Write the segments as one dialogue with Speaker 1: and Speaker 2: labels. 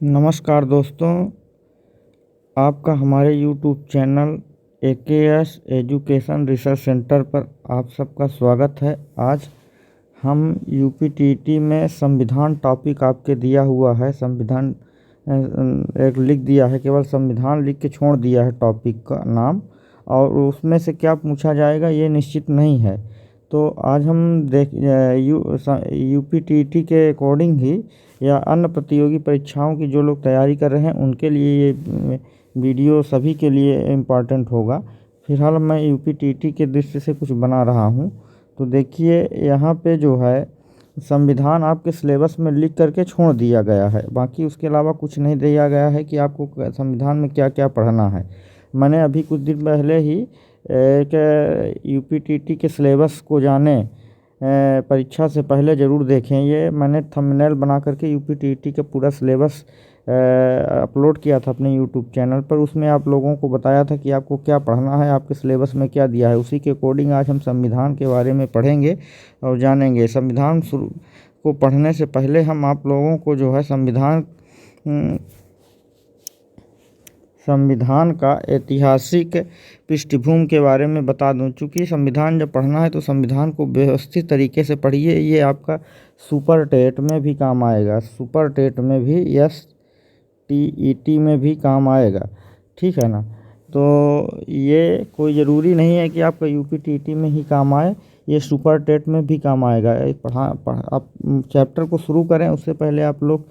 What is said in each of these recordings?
Speaker 1: नमस्कार दोस्तों, आपका हमारे YouTube channel AKS education research centre पर आप सबका स्वागत है। आज हम UPTT में संविधान टॉपिक आपके दिया हुआ है। संविधान एक लिख दिया है, केवल संविधान लिख के छोड़ दिया है टॉपिक का नाम, और उसमें से क्या पूछा जाएगा ये निश्चित नहीं है। तो आज हम UPTT के अकॉर्डिंग ही या अन्य प्रतियोगी परीक्षाओं की जो लोग तैयारी कर रहे हैं उनके लिए ये वीडियो सभी के लिए इम्पॉर्टेंट होगा। फिलहाल मैं UPTT के दृष्टि से कुछ बना रहा हूँ। तो देखिए, यहाँ पे जो है संविधान आपके सिलेबस में लिख करके छोड़ दिया गया है, बाकी उसके अलावा कुछ नहीं दिया गया है कि आपको संविधान में क्या क्या पढ़ना है। मैंने अभी कुछ दिन पहले ही एक UPTT के सिलेबस को जाने, परीक्षा से पहले ज़रूर देखें, ये मैंने थंबनेल बना करके UPTT का पूरा सिलेबस अपलोड किया था अपने यूट्यूब चैनल पर। उसमें आप लोगों को बताया था कि आपको क्या पढ़ना है, आपके सिलेबस में क्या दिया है। उसी के अकॉर्डिंग आज हम संविधान के बारे में पढ़ेंगे और जानेंगे। संविधान को पढ़ने से पहले हम आप लोगों को जो है संविधान का ऐतिहासिक पृष्ठभूमि के बारे में बता दूं। चूँकि संविधान जब पढ़ना है तो संविधान को व्यवस्थित तरीके से पढ़िए। ये आपका सुपर टेट में भी काम आएगा, सुपर टेट में भी, STET में भी काम आएगा, ठीक है ना। तो ये कोई ज़रूरी नहीं है कि आपका UPTT में ही काम आए, ये सुपर टेट में भी काम आएगा। आप चैप्टर को शुरू करें उससे पहले आप लोग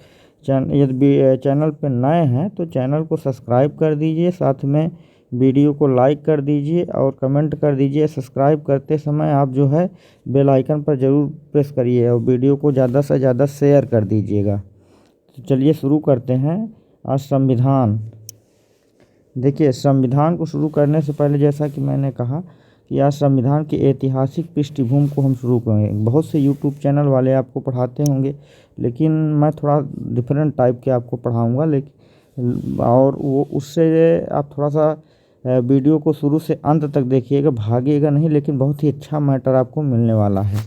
Speaker 1: यदि चैनल पर नए हैं तो चैनल को सब्सक्राइब कर दीजिए, साथ में वीडियो को लाइक कर दीजिए और कमेंट कर दीजिए। सब्सक्राइब करते समय आप जो है बेल आइकन पर ज़रूर प्रेस करिए और वीडियो को ज़्यादा से ज़्यादा शेयर कर दीजिएगा। तो चलिए शुरू करते हैं। आज संविधान, देखिए संविधान को शुरू करने से पहले जैसा कि मैंने कहा कि आज संविधान की ऐतिहासिक पृष्ठभूमि को हम शुरू करेंगे। बहुत से यूट्यूब चैनल वाले आपको पढ़ाते होंगे, लेकिन मैं थोड़ा डिफरेंट टाइप के आपको पढ़ाऊंगा, लेकिन और वो उससे आप थोड़ा सा वीडियो को शुरू से अंत तक देखिएगा, भागिएगा नहीं, लेकिन बहुत ही अच्छा मैटर आपको मिलने वाला है।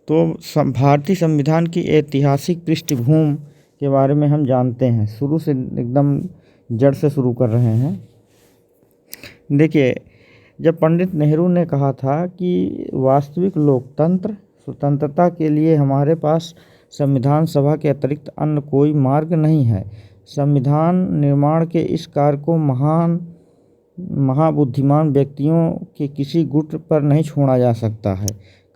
Speaker 1: तो भारतीय संविधान की ऐतिहासिक पृष्ठभूमि के बारे में हम जानते हैं। शुरू से एकदम जड़ से शुरू कर रहे हैं। देखिए, जब पंडित नेहरू ने कहा था कि वास्तविक लोकतंत्र स्वतंत्रता के लिए हमारे पास संविधान सभा के अतिरिक्त अन्य कोई मार्ग नहीं है। संविधान निर्माण के इस कार्य को महाबुद्धिमान व्यक्तियों के किसी गुट पर नहीं छोड़ा जा सकता है।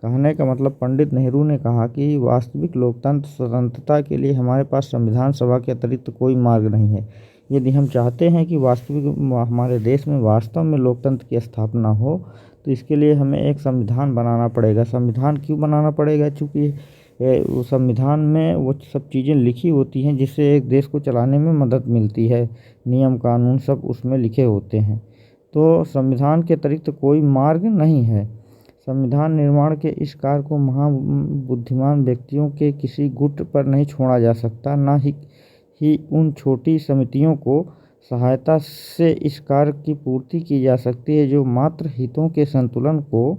Speaker 1: कहने का मतलब, पंडित नेहरू ने कहा कि वास्तविक लोकतंत्र स्वतंत्रता के लिए हमारे पास संविधान सभा के अतिरिक्त कोई मार्ग नहीं है। यदि हम चाहते हैं कि वास्तविक हमारे देश में वास्तव में लोकतंत्र की स्थापना हो, तो इसके लिए हमें एक संविधान बनाना पड़ेगा। संविधान क्यों बनाना पड़ेगा? चूँकि संविधान में वो सब चीज़ें लिखी होती हैं जिससे एक देश को चलाने में मदद मिलती है। नियम कानून सब उसमें लिखे होते हैं। तो संविधान के अतिरिक्त कोई मार्ग नहीं है। संविधान निर्माण के इस कार्य को महाबुद्धिमान व्यक्तियों के किसी गुट पर नहीं छोड़ा जा सकता, ना ही उन छोटी समितियों को सहायता से इस कार्य की पूर्ति की जा सकती है जो मात्र हितों के संतुलन को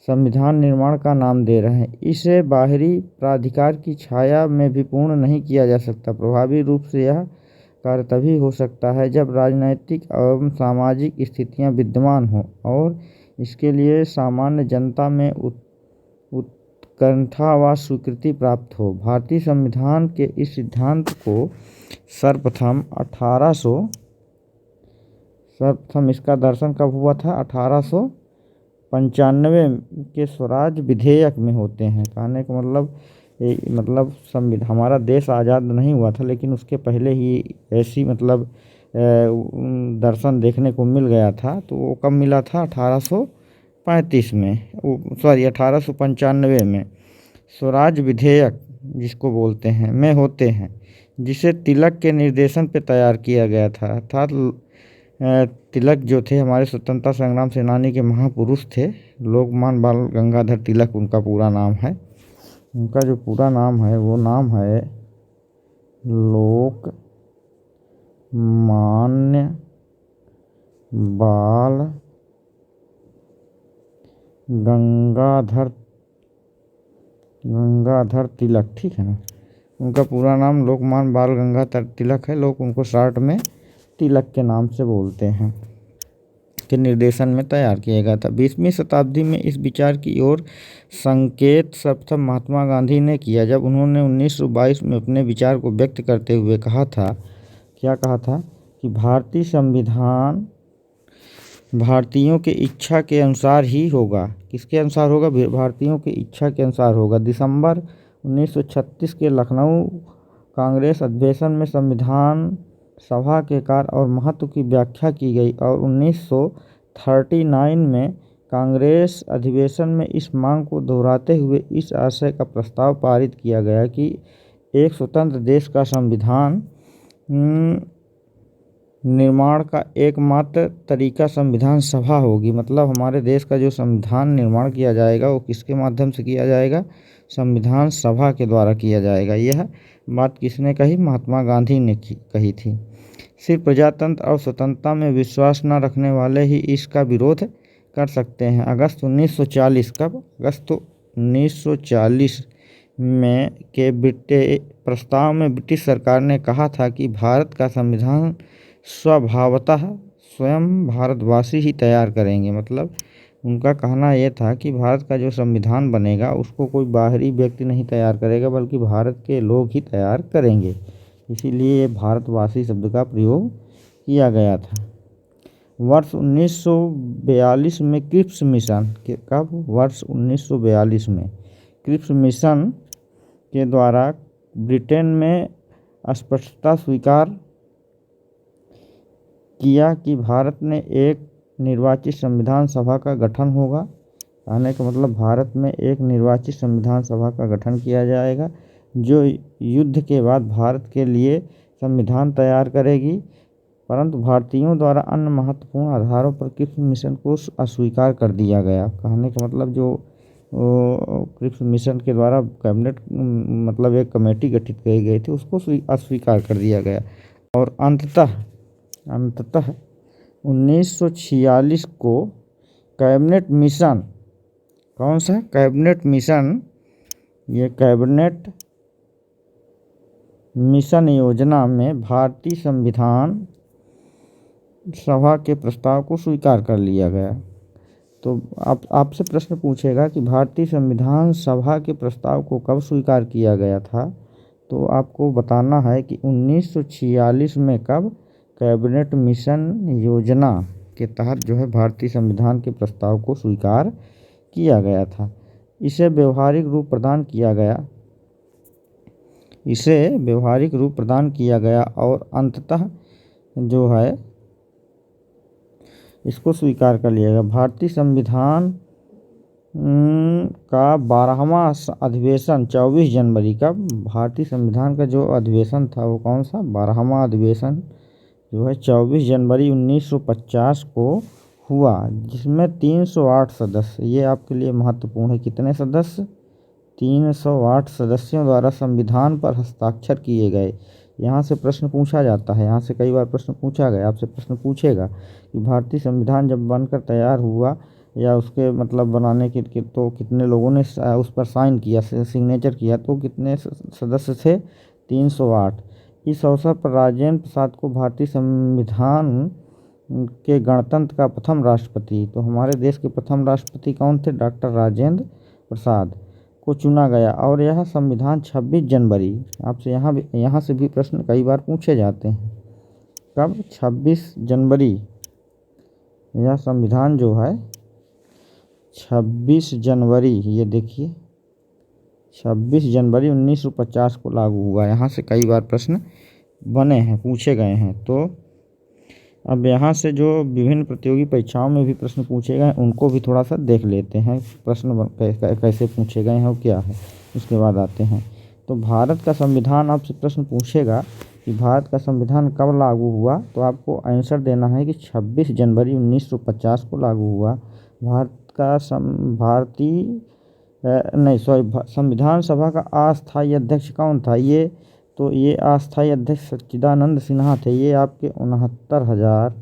Speaker 1: संविधान निर्माण का नाम दे रहे हैं। इसे बाहरी प्राधिकार की छाया में भी पूर्ण नहीं किया जा सकता। प्रभावी रूप से यह कार्य तभी हो सकता है जब राजनैतिक एवं सामाजिक स्थितियां विद्यमान हों और इसके लिए सामान्य जनता में उत्कंठा व स्वीकृति प्राप्त हो। भारतीय संविधान के इस सिद्धांत को सर्वप्रथम इसका दर्शन कब हुआ था? 1895 के स्वराज विधेयक में होते हैं। कहने का मतलब संविधान, हमारा देश आज़ाद नहीं हुआ था लेकिन उसके पहले ही ऐसी दर्शन देखने को मिल गया था। तो वो कब मिला था? 1895 में स्वराज विधेयक जिसको बोलते हैं में होते हैं, जिसे तिलक के निर्देशन पे तैयार किया गया था। अर्थात तिलक जो थे हमारे स्वतंत्रता संग्राम सेनानी के महापुरुष थे, लोकमान्य बाल गंगाधर तिलक उनका पूरा नाम है। उनका जो पूरा नाम है वो नाम है लोकमान्य बाल गंगाधर तिलक, ठीक है ना। उनका पूरा नाम लोकमान्य बाल गंगाधर तिलक है, लोग उनको शॉर्ट में तिलक के नाम से बोलते हैं, के निर्देशन में तैयार किया गया था। 20वीं शताब्दी में इस विचार की ओर संकेत सर्वप्रथम महात्मा गांधी ने किया, जब उन्होंने 1922 में अपने विचार को व्यक्त करते हुए कहा था, क्या कहा था कि भारतीय संविधान भारतीयों के इच्छा के अनुसार ही होगा। किसके अनुसार होगा? भारतीयों की इच्छा के अनुसार होगा। दिसंबर 1936 के लखनऊ कांग्रेस अधिवेशन में संविधान सभा के कार्य और महत्व की व्याख्या की गई और 1939 में कांग्रेस अधिवेशन में इस मांग को दोहराते हुए इस आशय का प्रस्ताव पारित किया गया कि एक स्वतंत्र देश का संविधान निर्माण का एकमात्र तरीका संविधान सभा होगी। मतलब हमारे देश का जो संविधान निर्माण किया जाएगा वो किसके माध्यम से किया जाएगा? संविधान सभा के द्वारा किया जाएगा। यह बात किसने कही? महात्मा गांधी ने कही थी। सिर्फ प्रजातंत्र और स्वतंत्रता में विश्वास न रखने वाले ही इसका विरोध कर सकते हैं। अगस्त 1940 कब? अगस्त 1940 में के प्रस्ताव में ब्रिटिश सरकार ने कहा था कि भारत का संविधान स्वभावतः स्वयं भारतवासी ही तैयार करेंगे। मतलब उनका कहना यह था कि भारत का जो संविधान बनेगा उसको कोई बाहरी व्यक्ति नहीं तैयार करेगा, बल्कि भारत के लोग ही तैयार करेंगे। इसीलिए भारतवासी शब्द का प्रयोग किया गया था। वर्ष 1942 में क्रिप्स मिशन के कब? वर्ष 1942 में क्रिप्स मिशन के द्वारा ब्रिटेन में स्पष्टता स्वीकार किया कि भारत में एक निर्वाचित संविधान सभा का गठन होगा। कहने का मतलब भारत में एक निर्वाचित संविधान सभा का गठन किया जाएगा, जो युद्ध के बाद भारत के लिए संविधान तैयार करेगी। परंतु भारतीयों द्वारा अन्य महत्वपूर्ण आधारों पर क्रिप्स मिशन को अस्वीकार कर दिया गया। कहने का मतलब जो क्रिप्स मिशन के द्वारा कैबिनेट मतलब एक कमेटी गठित की गई थी उसको अस्वीकार कर दिया गया। और अंततः 1946 को कैबिनेट मिशन, कौन सा कैबिनेट मिशन? ये कैबिनेट मिशन योजना में भारतीय संविधान सभा के प्रस्ताव को स्वीकार कर लिया गया। तो आपसे प्रश्न पूछेगा कि भारतीय संविधान सभा के प्रस्ताव को कब स्वीकार किया गया था, तो आपको बताना है कि 1946 में कब कैबिनेट मिशन योजना के तहत जो है भारतीय संविधान के प्रस्ताव को स्वीकार किया गया था। इसे व्यवहारिक रूप प्रदान किया गया और अंततः जो है इसको स्वीकार कर लिया गया। भारतीय संविधान का 12वां अधिवेशन 24 जनवरी का, भारतीय संविधान का जो अधिवेशन था वो कौन सा? 12वां अधिवेशन जो है 24 जनवरी 1950 को हुआ, जिसमें 308 सदस्य, ये आपके लिए महत्वपूर्ण है, कितने सदस्य? 308 सदस्यों द्वारा संविधान पर हस्ताक्षर किए गए। यहाँ से प्रश्न पूछा जाता है, यहाँ से कई बार प्रश्न पूछा गया, आपसे प्रश्न पूछेगा कि भारतीय संविधान जब बनकर तैयार हुआ या उसके मतलब बनाने के तो कितने लोगों ने उस पर साइन किया, सिग्नेचर किया, तो कितने सदस्य थे? 308। इस अवसर पर राजेंद्र प्रसाद को भारतीय संविधान के गणतंत्र का प्रथम राष्ट्रपति, तो हमारे देश के प्रथम राष्ट्रपति कौन थे? डॉक्टर राजेंद्र प्रसाद को चुना गया। और यह संविधान 26 जनवरी, आपसे यहाँ से भी प्रश्न कई बार पूछे जाते हैं। कब? 26 जनवरी। यह संविधान जो है 26 जनवरी, ये देखिए 26 जनवरी 1950 को लागू हुआ। यहाँ से कई बार प्रश्न बने हैं, पूछे गए हैं। तो अब यहाँ से जो विभिन्न प्रतियोगी परीक्षाओं में भी प्रश्न पूछे गए उनको भी थोड़ा सा देख लेते हैं, प्रश्न कैसे पूछे गए हैं और क्या है, उसके बाद आते हैं। तो भारत का संविधान आपसे प्रश्न पूछेगा कि भारत का संविधान कब लागू हुआ, तो आपको आंसर देना है कि 26 जनवरी 1950 को लागू हुआ। संविधान सभा का अस्थायी अध्यक्ष कौन था? ये अस्थायी अध्यक्ष सच्चिदानंद सिन्हा थे। ये आपके 69,000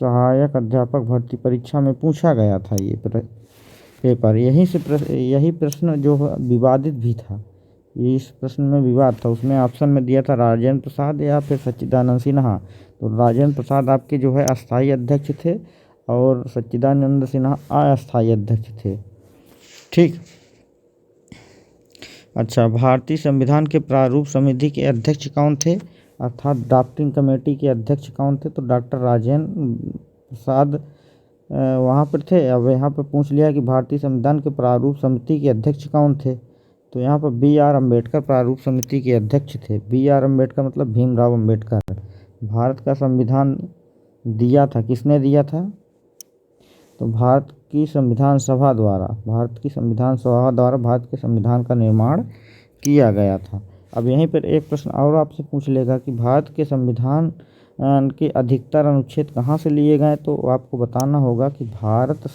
Speaker 1: सहायक अध्यापक भर्ती परीक्षा में पूछा गया था ये पेपर। यही प्रश्न जो विवादित भी था, इस प्रश्न में विवाद था। उसमें ऑप्शन में दिया था राजेंद्र प्रसाद या फिर सच्चिदानंद सिन्हा। तो राजेंद्र प्रसाद आपके जो है अस्थाई अध्यक्ष थे और सच्चिदानंद सिन्हा अस्थाई अध्यक्ष थे। ठीक। अच्छा, भारतीय संविधान के प्रारूप समिति के अध्यक्ष कौन थे, अर्थात ड्राफ्टिंग कमेटी के अध्यक्ष कौन थे? तो डॉक्टर राजेंद्र प्रसाद वहाँ पर थे। अब यहाँ पर पूछ लिया कि भारतीय संविधान के प्रारूप समिति के अध्यक्ष कौन थे, तो यहाँ पर B.R. अम्बेडकर प्रारूप समिति के अध्यक्ष थे। B.R. अम्बेडकर मतलब भीमराव अम्बेडकर। भारत का संविधान दिया था, किसने दिया था? तो भारत की संविधान सभा द्वारा भारत के संविधान का निर्माण किया गया था। अब यहीं पर एक प्रश्न और आपसे पूछ लेगा कि भारत के संविधान के अधिकतर अनुच्छेद कहाँ से लिए गए, तो आपको बताना होगा कि भारत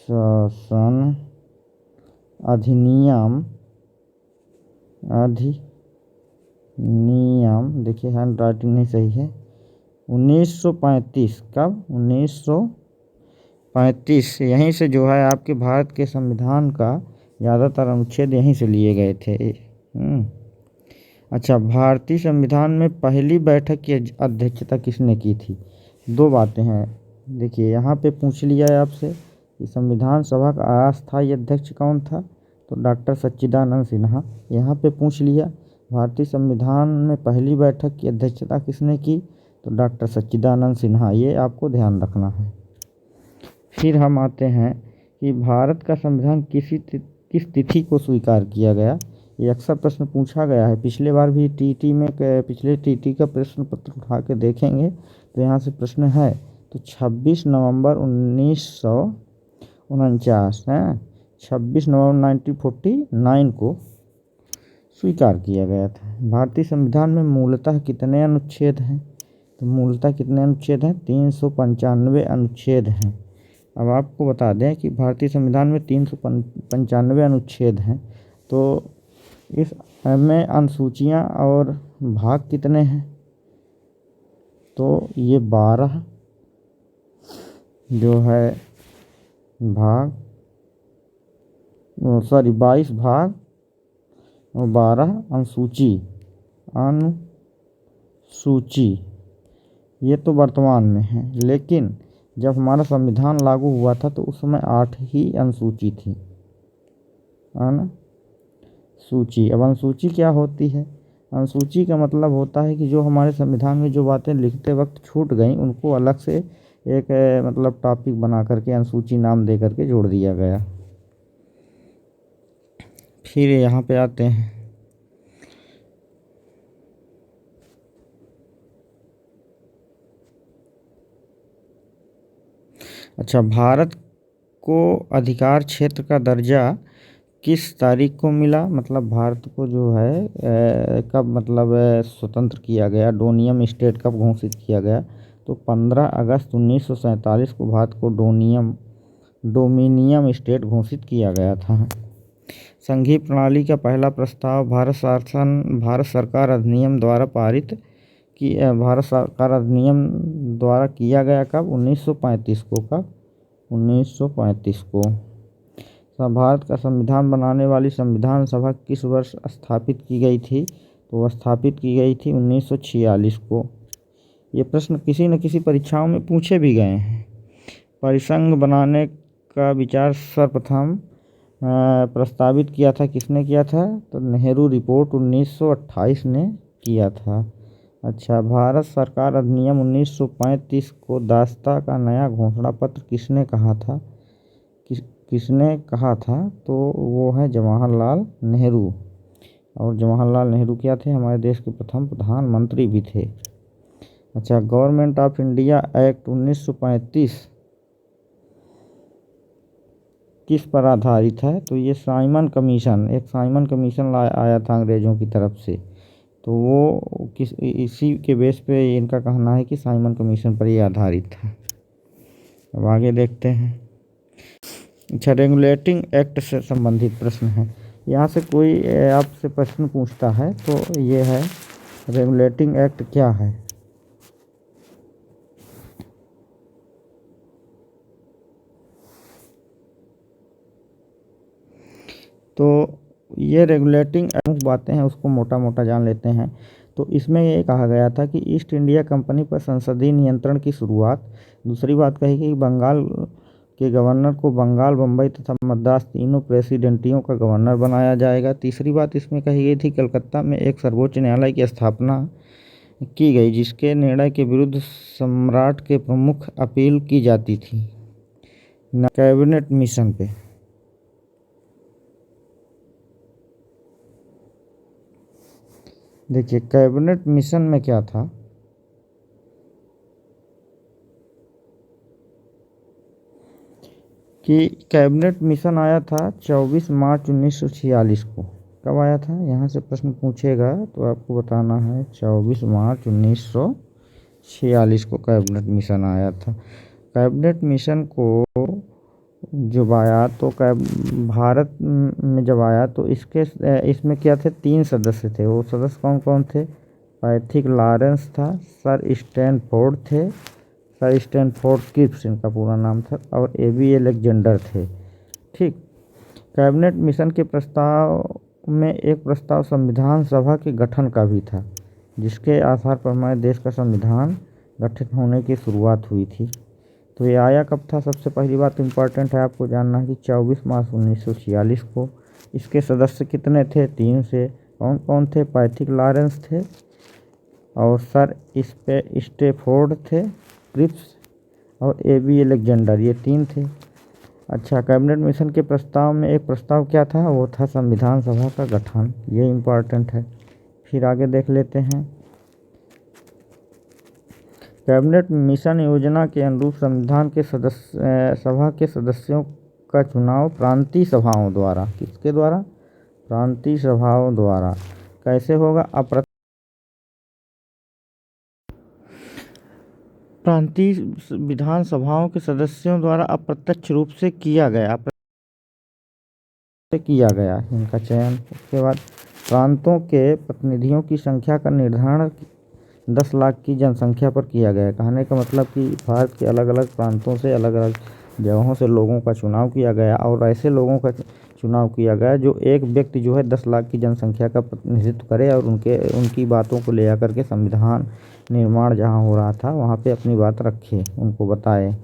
Speaker 1: शासन अधिनियम, देखिए हैंड राइटिंग नहीं सही है, 1935। कब? 1935। यहीं से जो है आपके भारत के संविधान का ज़्यादातर अनुच्छेद यहीं से लिए गए थे। अच्छा, भारतीय संविधान में पहली बैठक की अध्यक्षता किसने की थी? दो बातें हैं। देखिए यहाँ पे पूछ लिया है आपसे कि संविधान सभा का अस्थायी अध्यक्ष कौन था, तो डॉक्टर सच्चिदानंद सिन्हा। यहाँ पे पूछ लिया भारतीय संविधान में पहली बैठक की अध्यक्षता किसने की, तो डॉक्टर सच्चिदानंद सिन्हा। ये आपको ध्यान रखना है। फिर हम आते हैं कि भारत का संविधान किस तिथि को स्वीकार किया गया। ये अक्सर प्रश्न पूछा गया है, पिछले बार भी पिछले टीटी का प्रश्न पत्र उठा के देखेंगे तो यहाँ से प्रश्न है। तो 26 नवंबर 1949 है, 26 नवंबर 1949 को स्वीकार किया गया था। भारतीय संविधान में मूलतः कितने अनुच्छेद हैं, तो मूलतः कितने अनुच्छेद हैं? 395 अनुच्छेद हैं। अब आपको बता दें कि भारतीय संविधान में 395 अनुच्छेद हैं, तो इस में अनुसूचियाँ और भाग कितने हैं, तो ये 12 जो है भाग 22 भाग और 12 अनुसूची। ये तो वर्तमान में है, लेकिन जब हमारा संविधान लागू हुआ था तो उस समय 8 ही अनुसूची थी, है ना। सूची। अब अनुसूची क्या होती है? अनुसूची का मतलब होता है कि जो हमारे संविधान में जो बातें लिखते वक्त छूट गई उनको अलग से एक मतलब टॉपिक बना करके अनुसूची नाम दे करके जोड़ दिया गया। फिर यहाँ पे आते हैं, अच्छा, भारत को अधिकार क्षेत्र का दर्जा किस तारीख को मिला? मतलब भारत को जो है कब मतलब स्वतंत्र किया गया, डोमिनियन स्टेट कब घोषित किया गया? तो 15 अगस्त 1947 को भारत को डोमिनियन स्टेट घोषित किया गया था। संघीय प्रणाली का पहला प्रस्ताव भारत सरकार अधिनियम द्वारा किया गया कब? 1935 को। कब? 1935 को। भारत का संविधान बनाने वाली संविधान सभा किस वर्ष स्थापित की गई थी? तो वह स्थापित की गई थी 1946 को। ये प्रश्न किसी न किसी परीक्षाओं में पूछे भी गए हैं। परिसंघ बनाने का विचार सर्वप्रथम प्रस्तावित किया था, किसने किया था? तो नेहरू रिपोर्ट 1928 ने किया था। अच्छा, भारत सरकार अधिनियम 1935 को दास्ता का नया घोषणा पत्र किसने कहा था? तो वो है जवाहरलाल नेहरू। और जवाहरलाल नेहरू क्या थे? हमारे देश के प्रथम प्रधानमंत्री भी थे। अच्छा, गवर्नमेंट ऑफ इंडिया एक्ट 1935 किस पर आधारित है? तो ये साइमन कमीशन आया था अंग्रेज़ों की तरफ से, तो वो इसी के बेस पे इनका कहना है कि साइमन कमीशन पर ये आधारित था। अब आगे देखते हैं। अच्छा, रेगुलेटिंग एक्ट से संबंधित प्रश्न है। यहाँ से कोई आपसे प्रश्न पूछता है तो ये है रेगुलेटिंग एक्ट क्या है? तो ये रेगुलेटिंग प्रमुख बातें हैं, उसको मोटा मोटा जान लेते हैं। तो इसमें ये कहा गया था कि ईस्ट इंडिया कंपनी पर संसदीय नियंत्रण की शुरुआत। दूसरी बात कही कि बंगाल के गवर्नर को बंगाल, बम्बई तथा मद्रास तीनों प्रेसिडेंटियों का गवर्नर बनाया जाएगा। तीसरी बात इसमें कही गई थी कलकत्ता में एक सर्वोच्च न्यायालय की स्थापना की गई, जिसके निर्णय के विरुद्ध सम्राट के प्रमुख अपील की जाती थी। कैबिनेट मिशन पे देखिए, कैबिनेट मिशन में क्या था कि कैबिनेट मिशन आया था 24 मार्च 1946 को। कब आया था? यहाँ से प्रश्न पूछेगा तो आपको बताना है 24 मार्च 1946 को कैबिनेट मिशन आया था। कैबिनेट मिशन को जब आया तो भारत में जब आया तो इसमें क्या थे? 3 सदस्य थे। वो सदस्य कौन कौन थे? पैथिक लॉरेंस था, सर स्टैनफोर्ड थे, सर स्टैनफोर्ड क्रिप्स इनका पूरा नाम था, और एबी अलेक्जेंडर थे। ठीक। कैबिनेट मिशन के प्रस्ताव में एक प्रस्ताव संविधान सभा के गठन का भी था, जिसके आधार पर हमारे देश का संविधान गठित होने की शुरुआत हुई थी। तो ये आया कब था? सबसे पहली बात इम्पॉर्टेंट है आपको जानना है कि 24 मार्च 1946 को। इसके सदस्य कितने थे? 3 से। कौन कौन थे? पैथिक लॉरेंस थे और सर स्टैनफोर्ड थे, क्रिप्स और एबी अलेक्जेंडर, ये 3 थे। अच्छा, कैबिनेट मिशन के प्रस्ताव में एक प्रस्ताव क्या था? वो था संविधान सभा का गठन। ये इम्पॉर्टेंट है। फिर आगे देख लेते हैं। कैबिनेट मिशन योजना के अनुरूप संविधान के सभा के सदस्यों का चुनाव प्रांतीय सभाओं द्वारा, किसके द्वारा? प्रांतीय सभाओं द्वारा। कैसे होगा? प्रांतीय विधानसभाओं के सदस्यों द्वारा अप्रत्यक्ष रूप से किया गया इनका चयन। उसके बाद प्रांतों के प्रतिनिधियों की संख्या का निर्धारण 10 लाख की जनसंख्या पर किया गया। कहने का मतलब कि भारत के अलग अलग प्रांतों से, अलग अलग जगहों से लोगों का चुनाव किया गया, और ऐसे लोगों का चुनाव किया गया जो एक व्यक्ति जो है 10 लाख की जनसंख्या का प्रतिनिधित्व करे और उनकी बातों को ले आकर के संविधान निर्माण जहाँ हो रहा था वहाँ पे अपनी बात रखे, उनको बताए।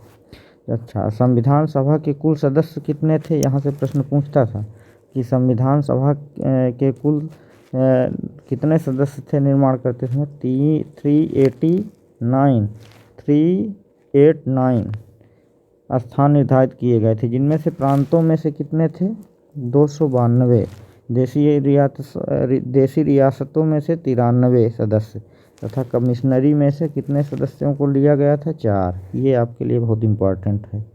Speaker 1: अच्छा, संविधान सभा के कुल सदस्य कितने थे? यहाँ से प्रश्न पूछता था कि संविधान सभा के कुल कितने सदस्य थे निर्माण करते समय? 389 स्थान निर्धारित किए गए थे, जिनमें से प्रांतों में से कितने थे? 292। देशी रियासतों में से 93 सदस्य तथा कमिश्नरी में से कितने सदस्यों को लिया गया था? 4। ये आपके लिए बहुत इम्पोर्टेंट है।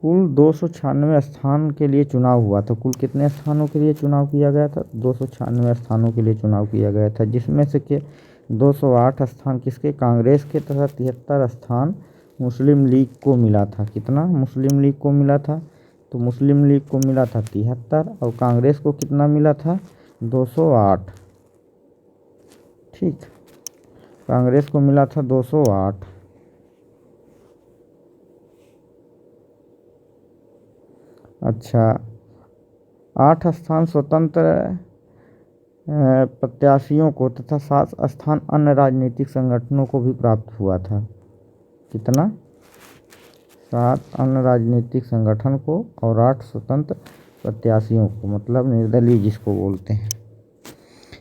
Speaker 1: कुल 296 स्थान के लिए चुनाव हुआ था। कुल कितने स्थानों के लिए चुनाव किया गया था? 296 स्थानों के लिए चुनाव किया गया था, जिसमें से के 208 स्थान किसके? कांग्रेस के, तथा 73 स्थान मुस्लिम लीग को मिला था। कितना मुस्लिम लीग को मिला था? तो मुस्लिम लीग को मिला था 73 और कांग्रेस को कितना मिला था? 208। ठीक, कांग्रेस को मिला था 208। अच्छा, 8 स्थान स्वतंत्र प्रत्याशियों को तथा 7 स्थान अन्य राजनीतिक संगठनों को भी प्राप्त हुआ था। कितना? 7 अन्य राजनीतिक संगठन को और 8 स्वतंत्र प्रत्याशियों को, मतलब निर्दलीय जिसको बोलते हैं।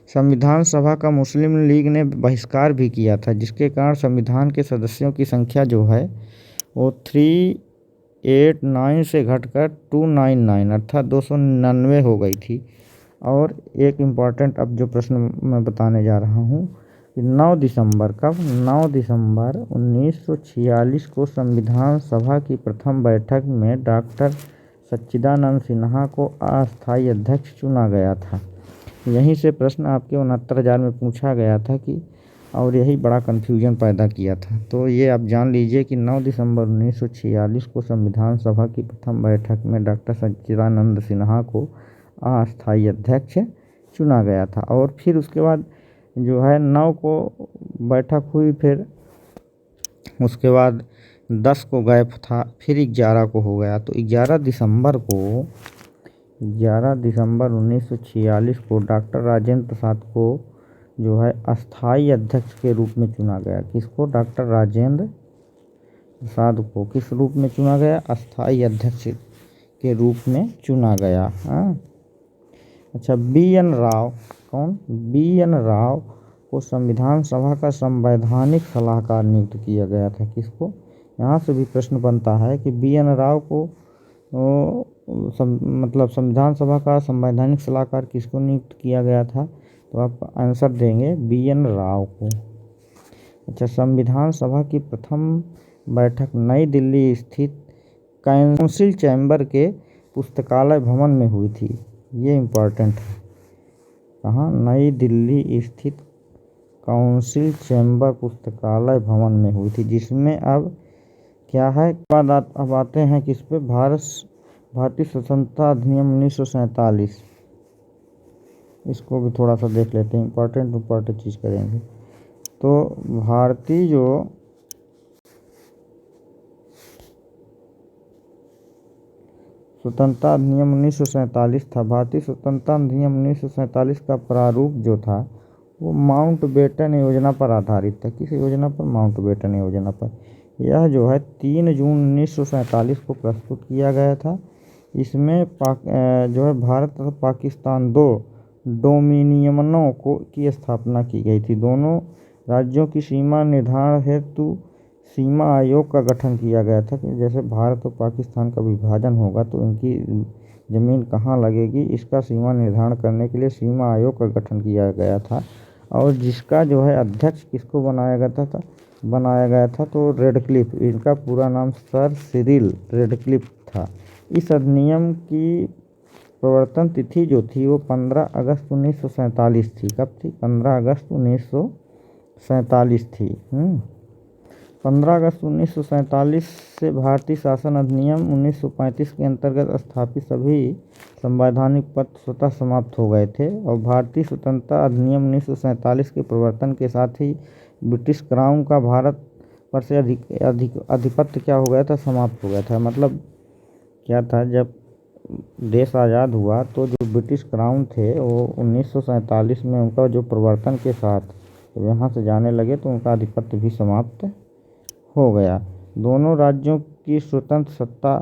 Speaker 1: संविधान सभा का मुस्लिम लीग ने बहिष्कार भी किया था, जिसके कारण संविधान के सदस्यों की संख्या जो है वो 389 से घटकर 299 अर्थात 299 हो गई थी। और एक इम्पॉर्टेंट अब जो प्रश्न मैं बताने जा रहा हूँ कि 9 दिसंबर, कब? 9 दिसंबर 1946 को संविधान सभा की प्रथम बैठक में डॉक्टर सच्चिदानंद सिन्हा को अस्थायी अध्यक्ष चुना गया था। यहीं से प्रश्न आपके 69,000 में पूछा गया था कि, और यही बड़ा कन्फ्यूजन पैदा किया था। तो ये आप जान लीजिए कि 9 दिसंबर 1946 को संविधान सभा की प्रथम बैठक में डॉक्टर सच्चिदानंद सिन्हा को अस्थायी अध्यक्ष चुना गया था। और फिर उसके बाद जो है 9 को बैठक हुई, फिर उसके बाद 10 को गैप था, फिर 11 को हो गया। तो 11 दिसंबर 1946 को डॉक्टर राजेंद्र प्रसाद को जो है अस्थाई अध्यक्ष के रूप में चुना गया। किसको? डॉक्टर राजेंद्र प्रसाद को किस रूप में चुना गया? अस्थाई अध्यक्ष के रूप में चुना गया। हाँ, अच्छा, बी.एन. राव, कौन? बी.एन. राव को संविधान सभा का संवैधानिक सलाहकार नियुक्त किया गया था। किसको? यहाँ से भी प्रश्न बनता है कि बी.एन. राव को मतलब संविधान सभा का संवैधानिक सलाहकार किसको नियुक्त किया गया था? तो आप आंसर देंगे बी.एन. राव को। अच्छा, संविधान सभा की प्रथम बैठक नई दिल्ली स्थित काउंसिल चैम्बर के पुस्तकालय भवन में हुई थी। ये इम्पोर्टेंट है। कहाँ? नई दिल्ली स्थित काउंसिल चैम्बर पुस्तकालय भवन में हुई थी, जिसमें अब क्या है, अब आते हैं किस पे? भारतीय स्वतंत्रता अधिनियम 1947। इसको भी थोड़ा सा देख लेते हैं, इम्पोर्टेंट चीज़ करेंगे। तो भारतीय जो स्वतंत्रता अधिनियम 1947 था, भारतीय स्वतंत्रता अधिनियम 1947 का प्रारूप जो था वो माउंटबेटन योजना पर आधारित था। किस योजना पर? माउंटबेटन योजना पर। यह जो है 3 जून 1947 को प्रस्तुत किया गया था। इसमें जो है भारत तथा पाकिस्तान 2 डोमिनियनों की स्थापना की गई थी। दोनों राज्यों की सीमा निर्धारण हेतु सीमा आयोग का गठन किया गया था कि जैसे भारत और पाकिस्तान का विभाजन होगा तो इनकी ज़मीन कहाँ लगेगी, इसका सीमा निर्धारण करने के लिए सीमा आयोग का गठन किया गया था। और जिसका जो है अध्यक्ष किसको बनाया गया था तो रेडक्लिफ। इनका पूरा नाम सर सिरिल रेडक्लिफ था। इस अधिनियम की प्रवर्तन तिथि जो थी वो 15 अगस्त 1947 थी। कब थी? 15 अगस्त 1947 थी। 15 अगस्त 1947 से भारतीय शासन अधिनियम 1935 के अंतर्गत स्थापित सभी संवैधानिक पद स्वतः समाप्त हो गए थे। और भारतीय स्वतंत्रता अधिनियम 1947 के प्रवर्तन के साथ ही ब्रिटिश क्राउन का भारत पर से आधिपत्य क्या हो गया था? समाप्त हो गया था। मतलब क्या था, जब देश आज़ाद हुआ तो जो ब्रिटिश क्राउन थे वो 1947 में उनका जो प्रवर्तन के साथ तो यहाँ से जाने लगे तो उनका आधिपत्य भी समाप्त हो गया। दोनों राज्यों की स्वतंत्र सत्ता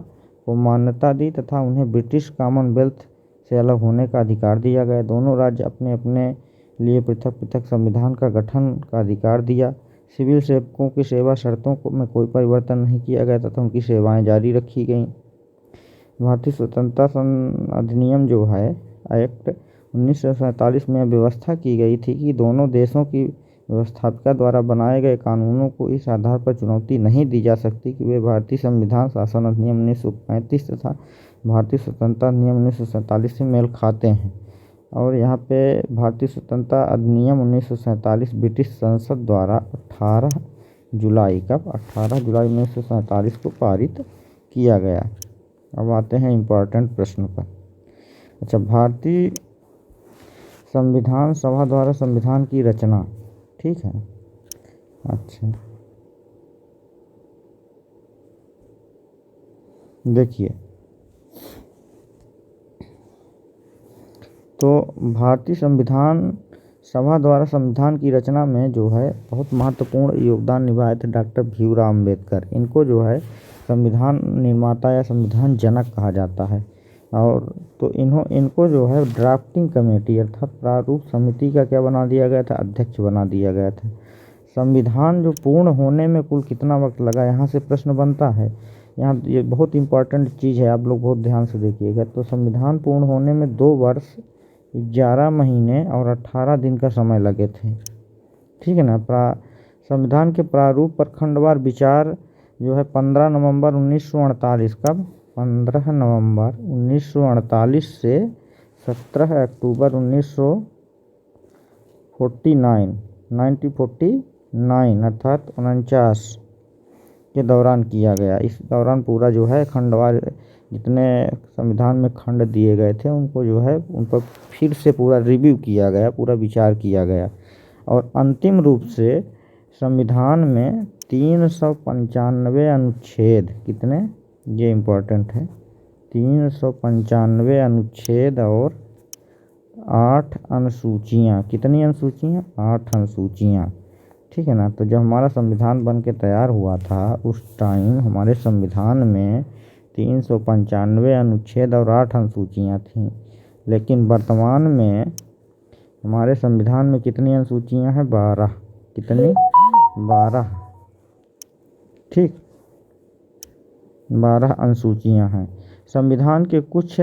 Speaker 1: को मान्यता दी तथा उन्हें ब्रिटिश कॉमनवेल्थ से अलग होने का अधिकार दिया गया। दोनों राज्य अपने अपने लिए पृथक पृथक संविधान का गठन का अधिकार दिया। सिविल सेवकों की सेवा शर्तों में कोई परिवर्तन नहीं किया गया तथा उनकी सेवाएं जारी रखी गईं। भारतीय स्वतंत्रता अधिनियम जो है एक्ट 1947 में व्यवस्था की गई थी कि दोनों देशों की व्यवस्थापिका द्वारा बनाए गए कानूनों को इस आधार पर चुनौती नहीं दी जा सकती कि वे भारतीय संविधान शासन अधिनियम 1935 तथा भारतीय स्वतंत्रता अधिनियम 1947 से मेल खाते हैं। और यहाँ पे भारतीय स्वतंत्रता अधिनियम 1947 ब्रिटिश संसद द्वारा 18 जुलाई 1947 को पारित किया गया। अब आते हैं इम्पोर्टेंट प्रश्न पर। अच्छा, भारतीय संविधान सभा द्वारा संविधान की रचना, ठीक है। अच्छा, देखिए, तो भारतीय संविधान सभा द्वारा संविधान की रचना में जो है बहुत महत्वपूर्ण योगदान निभाए थे डॉक्टर भीमराव अम्बेडकर। इनको जो है संविधान निर्माता या संविधान जनक कहा जाता है। और तो इनको जो है ड्राफ्टिंग कमेटी अर्थात प्रारूप समिति का क्या बना दिया गया था? अध्यक्ष बना दिया गया था। संविधान जो पूर्ण होने में कुल कितना वक्त लगा, यहाँ से प्रश्न बनता है। यहाँ ये बहुत इंपॉर्टेंट चीज़ है, आप लोग बहुत ध्यान से देखिएगा। तो संविधान पूर्ण होने में 2 वर्ष 11 महीने और 18 दिन का समय लगे थे, ठीक है ना। संविधान के प्रारूप पर खंडवार विचार जो है 15 नवंबर 1948 कब? 15 नवंबर 1948 से 17 अक्टूबर 1949 अर्थात 49 के दौरान किया गया। इस दौरान पूरा जो है खंडवार जितने संविधान में खंड दिए गए थे उनको जो है उन पर फिर से पूरा रिव्यू किया गया, पूरा विचार किया गया और अंतिम रूप से संविधान में 395 अनुच्छेद, कितने, ये इम्पोर्टेंट है, 395 अनुच्छेद और 8 अनुसूचियाँ, कितनी अनुसूचियाँ, 8 अनुसूचियाँ, ठीक है ना। तो जब हमारा संविधान बन के तैयार हुआ था उस टाइम हमारे संविधान में 395 अनुच्छेद और 8 अनुसूचियाँ थीं, लेकिन वर्तमान में हमारे संविधान में कितनी अनुसूचियाँ हैं, 12, कितनी, 12, ठीक, 12 अनुसूचियाँ हैं। संविधान के कुछ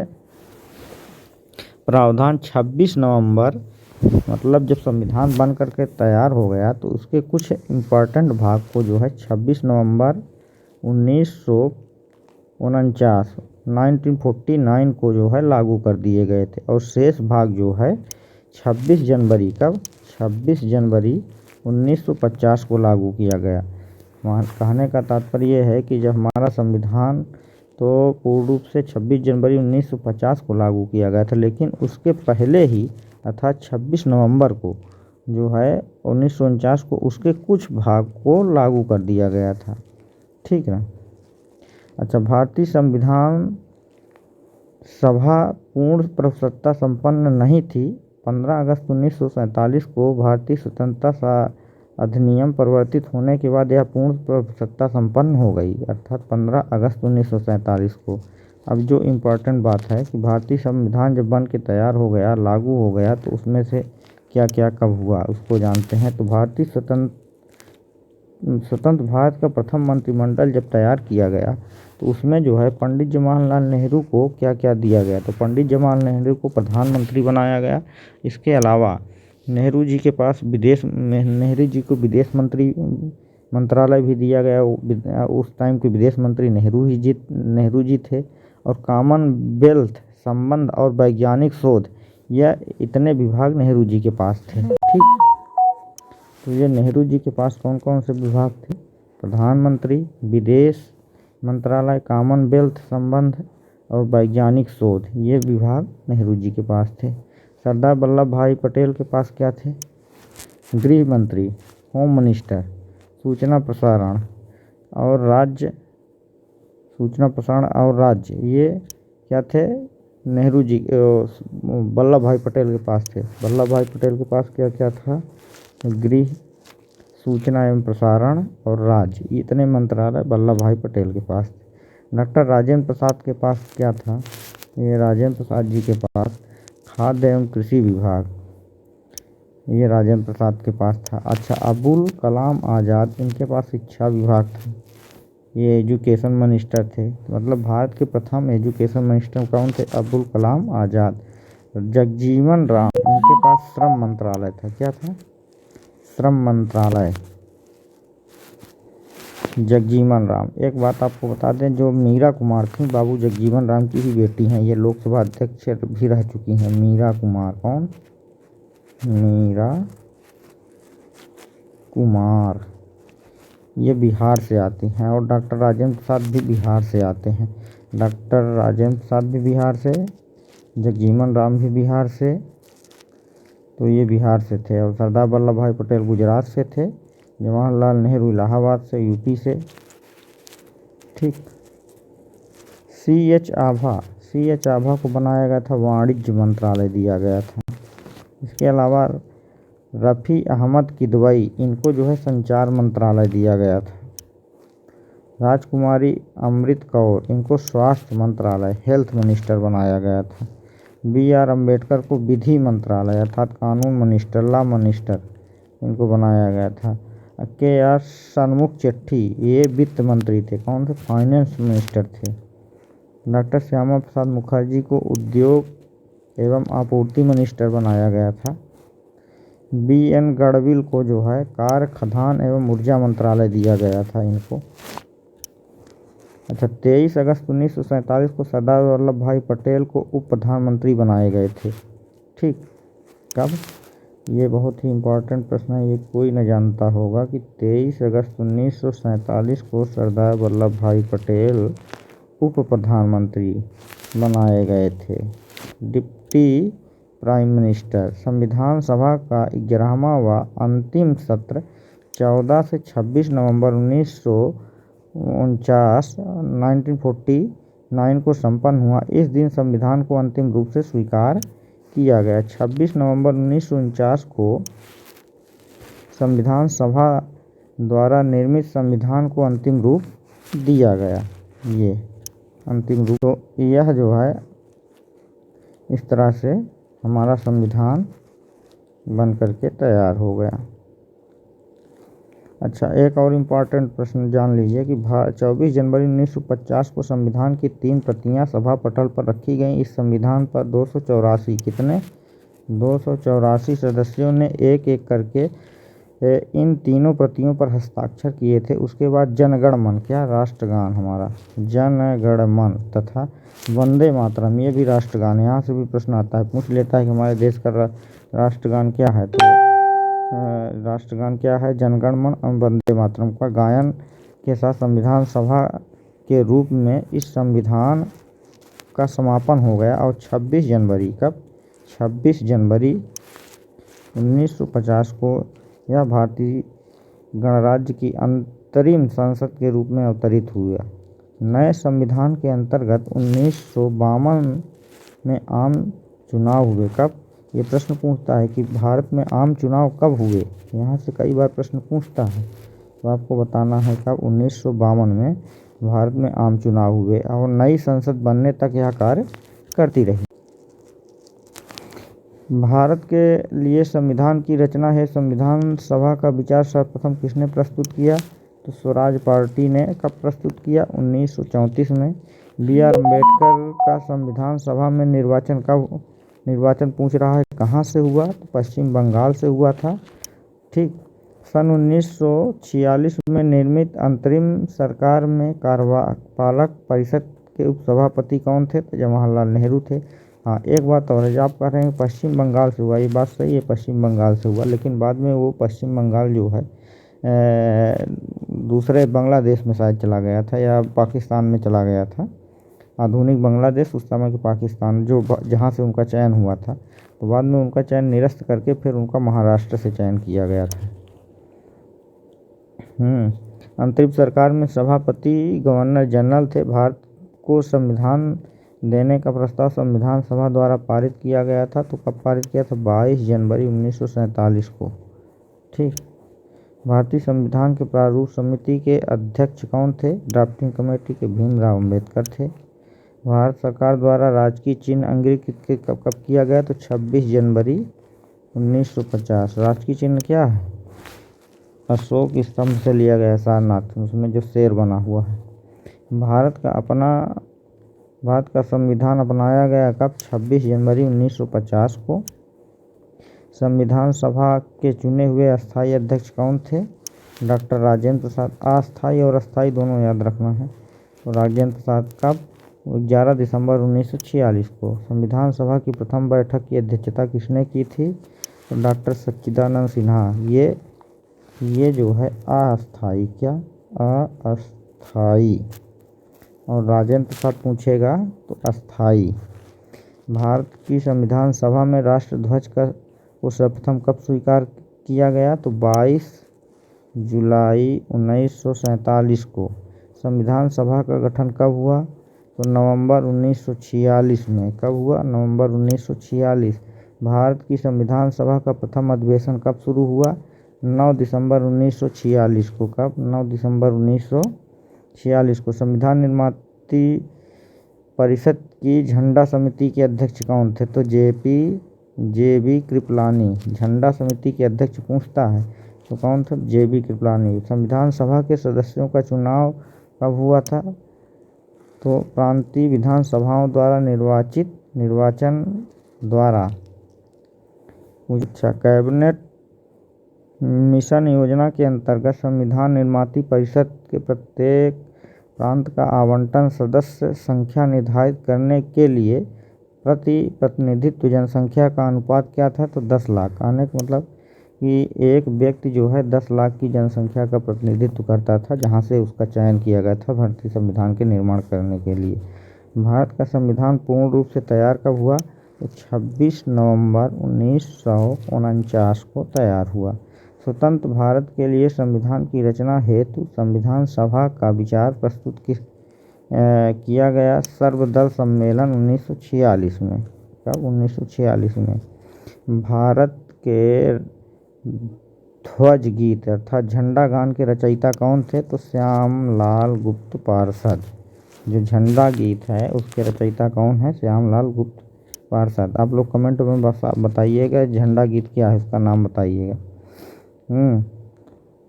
Speaker 1: प्रावधान 26 नवंबर, मतलब जब संविधान बन करके तैयार हो गया तो उसके कुछ इम्पॉर्टेंट भाग को जो है 26 नवंबर 1949 को जो है लागू कर दिए गए थे और शेष भाग जो है 26 जनवरी, कब, 26 जनवरी 1950 को लागू किया गया। वहाँ कहने का तात्पर्य है कि जब हमारा संविधान तो पूर्ण रूप से 26 जनवरी 1950 को लागू किया गया था, लेकिन उसके पहले ही अर्थात 26 नवंबर को जो है 1949 को उसके कुछ भाग को लागू कर दिया गया था, ठीक ना। अच्छा, भारतीय संविधान सभा पूर्ण प्रभुसत्ता संपन्न नहीं थी। 15 अगस्त 1947 को भारतीय स्वतंत्रता अधिनियम परिवर्तित होने के बाद यह पूर्ण प्रभुसत्ता संपन्न हो गई, अर्थात 15 अगस्त 1947 को। अब जो इम्पोर्टेंट बात है कि भारतीय संविधान जब बन के तैयार हो गया, लागू हो गया, तो उसमें से क्या क्या कब हुआ उसको जानते हैं। तो भारतीय स्वतंत्र भारत का प्रथम मंत्रिमंडल जब तैयार किया गया तो उसमें जो है पंडित जवाहरलाल नेहरू को क्या क्या दिया गया। तो पंडित जवाहरलाल नेहरू को प्रधानमंत्री बनाया गया। इसके अलावा नेहरू जी को विदेश मंत्रालय भी दिया गया। उस टाइम के विदेश मंत्री नेहरू जी थे। और कॉमनवेल्थ संबंध और वैज्ञानिक शोध, यह इतने विभाग नेहरू जी के पास थे, ठीक। तो ये नेहरू जी के पास कौन कौन से विभाग थे, प्रधानमंत्री, विदेश मंत्रालय, कॉमनवेल्थ संबंध और वैज्ञानिक शोध, ये विभाग नेहरू जी के पास थे। सरदार वल्लभ भाई पटेल के पास क्या थे, गृह मंत्री, होम मिनिस्टर, सूचना प्रसारण और राज्य, ये क्या थे, नेहरू जी, वल्लभ भाई पटेल के पास थे। वल्लभ भाई पटेल के पास क्या क्या था, गृह, सूचना एवं प्रसारण और राज्य, इतने मंत्रालय वल्लभ भाई पटेल के पास थे। डॉक्टर राजेंद्र प्रसाद के पास क्या था, ये राजेंद्र प्रसाद जी के पास खाद्य एवं कृषि विभाग, ये राजेंद्र प्रसाद के पास था। अच्छा, अबुल कलाम आज़ाद, इनके पास शिक्षा विभाग था, ये एजुकेशन मिनिस्टर थे। मतलब भारत के प्रथम एजुकेशन मिनिस्टर कौन थे, अबुल कलाम आज़ाद। जगजीवन राम, इनके पास श्रम मंत्रालय था, क्या था, श्रम मंत्रालय, जगजीवन राम। एक बात आपको बता दें, जो मीरा कुमार थी बाबू जगजीवन राम की ही बेटी हैं, ये लोकसभा अध्यक्ष भी रह चुकी हैं। मीरा कुमार, कौन, मीरा कुमार, ये बिहार से आती हैं। और डॉक्टर राजेंद्र प्रसाद भी बिहार से आते हैं। डॉक्टर राजेंद्र प्रसाद भी बिहार से, जगजीवन राम भी बिहार से, तो ये बिहार से थे। और सरदार वल्लभ भाई पटेल गुजरात से थे। जवाहरलाल नेहरू इलाहाबाद से, यूपी से, ठीक। C.H. आभा को बनाया गया था, वाणिज्य मंत्रालय दिया गया था। इसके अलावा रफ़ी अहमद किदवई, इनको जो है संचार मंत्रालय दिया गया था। राजकुमारी अमृत कौर, इनको स्वास्थ्य मंत्रालय, हेल्थ मिनिस्टर बनाया गया था। B.R. अम्बेडकर को विधि मंत्रालय अर्थात कानून मिनिस्टर, लॉ मिनिस्टर, इनको बनाया गया था। K.R. सन्मुख चेट्टी, ये वित्त मंत्री थे, कौन थे, फाइनेंस मिनिस्टर थे। डॉक्टर श्यामा प्रसाद मुखर्जी को उद्योग एवं आपूर्ति मिनिस्टर बनाया गया था। B.N. गढ़विल को जो है कार्य, खदान एवं ऊर्जा मंत्रालय दिया गया था इनको। अच्छा, 23 अगस्त 1947 को सरदार वल्लभ भाई पटेल को उप प्रधानमंत्री बनाए गए थे, ठीक। कब, ये बहुत ही इम्पोर्टेंट प्रश्न है, ये कोई न जानता होगा कि 23 अगस्त 1947 को सरदार वल्लभ भाई पटेल उप प्रधानमंत्री बनाए गए थे, डिप्टी प्राइम मिनिस्टर। संविधान सभा का 11वां व अंतिम सत्र 14 से 26 नवंबर 1949 को संपन्न हुआ। इस दिन संविधान को अंतिम रूप से स्वीकार किया गया। 26 नवंबर 1949 को संविधान सभा द्वारा निर्मित संविधान को अंतिम रूप दिया गया। ये अंतिम रूप, तो यह जो है इस तरह से हमारा संविधान बन करके तैयार हो गया। अच्छा, एक और इम्पॉर्टेंट प्रश्न जान लीजिए कि 24 जनवरी 1950 को संविधान की 3 प्रतियां सभा पटल पर रखी गईं। इस संविधान पर 284 सदस्यों ने एक एक करके इन तीनों प्रतियों पर हस्ताक्षर किए थे। उसके बाद जनगण मन, क्या राष्ट्रगान हमारा जनगण मन, तथा वंदे मातरम, ये भी राष्ट्रगान। यहाँ से भी प्रश्न आता है, पूछ लेता है कि हमारे देश का राष्ट्रगान क्या है। तो राष्ट्रगान क्या है? जनगण मन और वंदे मातरम का गायन के साथ संविधान सभा के रूप में इस संविधान का समापन हो गया। और 26 जनवरी 1950 को यह भारतीय गणराज्य की अंतरिम संसद के रूप में अवतरित हुआ। नए संविधान के अंतर्गत 1952 में आम चुनाव हुए। कब? ये प्रश्न पूछता है कि भारत में आम चुनाव कब हुए। यहाँ से कई बार प्रश्न पूछता है, तो आपको बताना है कब। 1952 में भारत में आम चुनाव हुए और नई संसद बनने तक यह कार्य करती रही। भारत के लिए संविधान की रचना है संविधान सभा का विचार सर्वप्रथम किसने प्रस्तुत किया? तो स्वराज पार्टी ने। कब प्रस्तुत किया? 1934 में। B.R. अम्बेडकर का संविधान सभा में निर्वाचन पूछ रहा है कहाँ से हुआ? तो पश्चिम बंगाल से हुआ था। ठीक। सन 1946 में निर्मित अंतरिम सरकार में कार्यपालक परिषद के उपसभापति कौन थे? तो जवाहरलाल नेहरू थे। हाँ, एक बात और है, आप कह रहे हैं पश्चिम बंगाल से हुआ, ये बात सही है, पश्चिम बंगाल से हुआ, लेकिन बाद में वो पश्चिम बंगाल जो है दूसरे बांग्लादेश में शायद चला गया था या पाकिस्तान में चला गया था। आधुनिक बांग्लादेश, उस समय के पाकिस्तान, जो जहाँ से उनका चयन हुआ था। तो बाद में उनका चयन निरस्त करके फिर उनका महाराष्ट्र से चयन किया गया था। अंतरिम सरकार में सभापति गवर्नर जनरल थे। भारत को संविधान देने का प्रस्ताव संविधान सभा द्वारा पारित किया गया था। तो कब पारित किया था? 22 जनवरी 1947 को। ठीक। भारतीय संविधान के प्रारूप समिति के अध्यक्ष कौन थे? ड्राफ्टिंग कमेटी के भीमराव अम्बेडकर थे। भारत सरकार द्वारा राजकीय चिन्ह अंगीकृत कब किया गया? तो 26 जनवरी 1950। राजकीय चिन्ह क्या है? अशोक स्तंभ से लिया गया, सारनाथ, उसमें जो शेर बना हुआ है। भारत का संविधान अपनाया गया कब? 26 जनवरी 1950 को। संविधान सभा के चुने हुए अस्थायी अध्यक्ष कौन थे? डॉक्टर राजेंद्र प्रसाद। अस्थायी और अस्थायी दोनों याद रखना है। तो राजेंद्र प्रसाद कब? 11 दिसंबर 1946 को। संविधान सभा की प्रथम बैठक की अध्यक्षता किसने की थी? तो डॉक्टर सच्चिदानंद सिन्हा। ये जो है अस्थायी, क्या अस्थायी, और राजेंद्र प्रसाद पूछेगा तो अस्थायी। भारत की संविधान सभा में राष्ट्रध्वज को सर्वप्रथम कब स्वीकार किया गया? तो 22 जुलाई 1947 को। संविधान सभा का गठन कब हुआ? तो नवंबर 1946 में। कब हुआ? नवंबर 1946। भारत की संविधान सभा का प्रथम अधिवेशन कब शुरू हुआ? 9 दिसंबर 1946 को। कब? 9 दिसंबर 1946 को। संविधान निर्माती परिषद की झंडा समिति के अध्यक्ष कौन थे? तो जे.बी. कृपलानी। झंडा समिति के अध्यक्ष पूछता है तो कौन थे? जे.बी. कृपलानी। संविधान सभा के सदस्यों का चुनाव कब हुआ था? तो प्रांतीय विधान सभाओं द्वारा निर्वाचन द्वारा। अच्छा, कैबिनेट मिशन योजना के अंतर्गत संविधान निर्माती परिषद के प्रत्येक प्रांत का आवंटन सदस्य संख्या निर्धारित करने के लिए प्रति प्रतिनिधित्व जनसंख्या का अनुपात क्या था? तो 10 लाख। आने का मतलब कि एक व्यक्ति जो है 10 लाख की जनसंख्या का प्रतिनिधित्व करता था, जहाँ से उसका चयन किया गया था भारतीय संविधान के निर्माण करने के लिए। भारत का संविधान पूर्ण रूप से तैयार कब हुआ? तो 26 नवंबर 1949 को तैयार हुआ। स्वतंत्र भारत के लिए संविधान की रचना हेतु संविधान सभा का विचार प्रस्तुत किया गया सर्वदल सम्मेलन 1946 में। कब? 1946 में। भारत के ध्वज गीत अर्थात झंडा गान के रचयिता कौन थे? तो श्यामलाल गुप्त पार्षद। जो झंडा गीत है उसके रचयिता कौन है? श्यामलाल गुप्त पार्षद। आप लोग कमेंट में बताइएगा झंडा गीत क्या है, इसका नाम बताइएगा।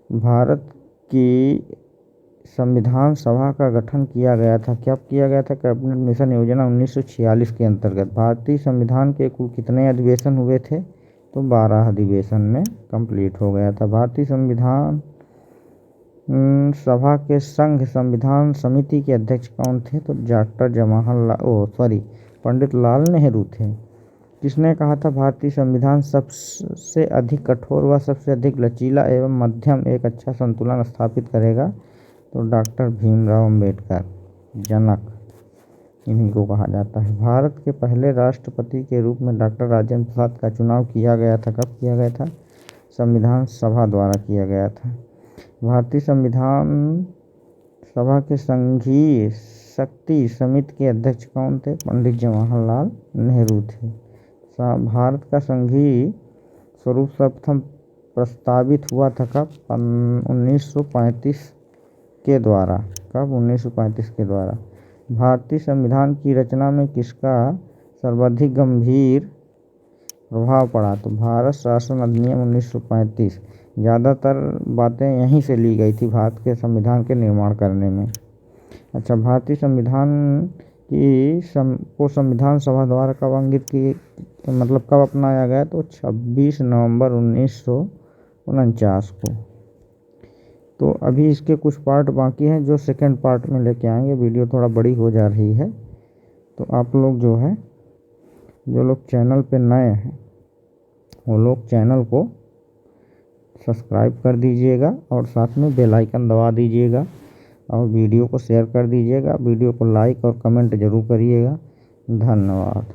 Speaker 1: भारत की संविधान सभा का गठन किया गया था, क्या किया गया था? कैबिनेट मिशन योजना 1946 के अंतर्गत। भारतीय संविधान के कुल कितने अधिवेशन हुए थे? तो 12 अधिवेशन में कंप्लीट हो गया था। भारतीय संविधान सभा के संघ संविधान समिति के अध्यक्ष कौन थे? तो डॉक्टर पंडित लाल नेहरू थे। किसने कहा था भारतीय संविधान सबसे अधिक कठोर व सबसे अधिक लचीला एवं मध्यम एक अच्छा संतुलन स्थापित करेगा? तो डॉक्टर भीमराव अम्बेडकर, जनक इन्हीं को कहा जाता है। भारत के पहले राष्ट्रपति के रूप में डॉक्टर राजेंद्र प्रसाद का चुनाव किया गया था, कब किया गया था? संविधान सभा द्वारा किया गया था। भारतीय संविधान सभा के संघीय शक्ति समिति के अध्यक्ष कौन थे? पंडित जवाहरलाल नेहरू थे। भारत का संघीय स्वरूप सर्वप्रथम प्रस्तावित हुआ था कब? 1935 के द्वारा। कब? 1935 के द्वारा। भारतीय संविधान की रचना में किसका सर्वाधिक गंभीर प्रभाव पड़ा? तो भारत शासन अधिनियम 1935। ज़्यादातर बातें यहीं से ली गई थी भारत के संविधान के निर्माण करने में। अच्छा, भारतीय संविधान को संविधान सभा द्वारा कब अंकित कब अपनाया गया? तो 26 नवंबर 1949 को। तो अभी इसके कुछ पार्ट बाकी हैं जो सेकंड पार्ट में लेके आएंगे। वीडियो थोड़ा बड़ी हो जा रही है, तो आप लोग जो लोग चैनल पे नए हैं वो लोग चैनल को सब्सक्राइब कर दीजिएगा और साथ में बेल आइकन दबा दीजिएगा और वीडियो को शेयर कर दीजिएगा। वीडियो को लाइक और कमेंट ज़रूर करिएगा। धन्यवाद।